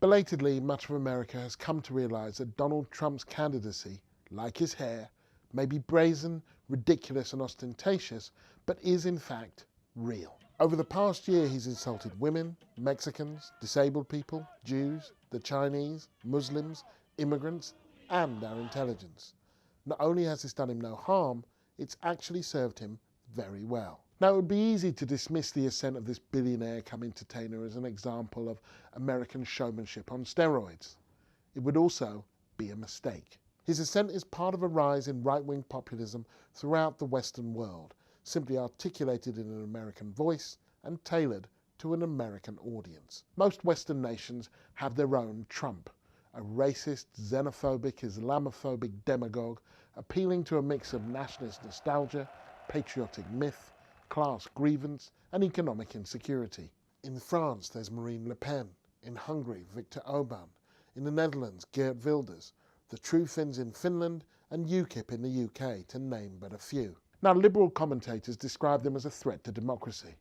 Belatedly, much of America has come to realize that Donald Trump's candidacy, like his hair, may be brazen, ridiculous and ostentatious, but is in fact real. Over the past year, he's insulted women, Mexicans, disabled people, Jews, the Chinese, Muslims, immigrants, and our intelligence. Not only has this done him no harm, it's actually served him very well. Now, it would be easy to dismiss the ascent of this billionaire-come entertainer as an example of American showmanship on steroids. It would also be a mistake. His ascent is part of a rise in right-wing populism throughout the Western world, simply articulated in an American voice and tailored to an American audience. Most Western nations have their own Trump, a racist, xenophobic, Islamophobic demagogue appealing to a mix of nationalist nostalgia, patriotic myth, class grievance and economic insecurity. In France, there's Marine Le Pen. In Hungary, Viktor Orban. In the Netherlands, Geert Wilders. The True Finns in Finland and UKIP in the UK, to name but a few. Now, liberal commentators describe them as a threat to democracy,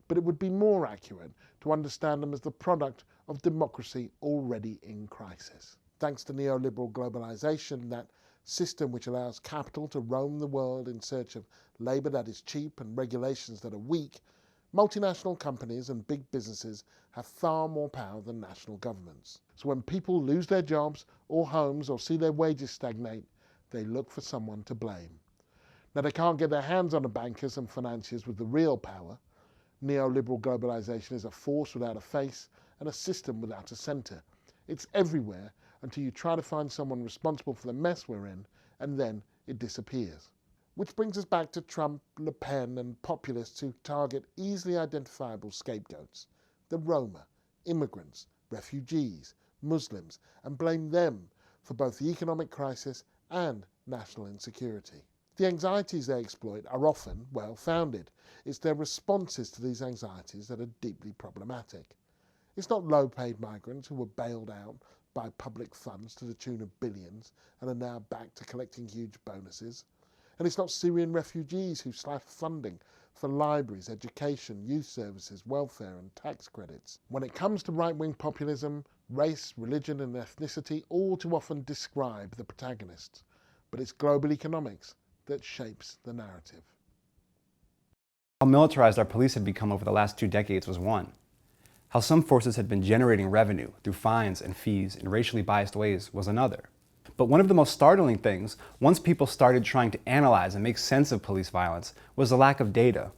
but it would be more accurate to understand them as the product of democracy already in crisis. Thanks to neoliberal globalization, that system which allows capital to roam the world in search of labour that is cheap and regulations that are weak, multinational companies and big businesses have far more power than national governments. So when people lose their jobs or homes or see their wages stagnate, they look for someone to blame. Now, they can't get their hands on the bankers and financiers with the real power. Neoliberal globalization is a force without a face and a system without a centre. It's everywhere until you try to find someone responsible for the mess we're in, and then it disappears. Which brings us back to Trump, Le Pen and populists who target easily identifiable scapegoats, the Roma, immigrants, refugees, Muslims, and blame them for both the economic crisis and national insecurity. The anxieties they exploit are often well-founded. It's their responses to these anxieties that are deeply problematic. It's not low-paid migrants who were bailed out by public funds to the tune of billions and are now back to collecting huge bonuses. And it's not Syrian refugees who slashed funding for libraries, education, youth services, welfare and tax credits. When it comes to right-wing populism, race, religion and ethnicity all too often describe the protagonists. But it's global economics that shapes the narrative. How militarized our police had become over the last 2 decades was one. How some forces had been generating revenue through fines and fees in racially biased ways was another. But one of the most startling things, once people started trying to analyze and make sense of police violence, was the lack of data.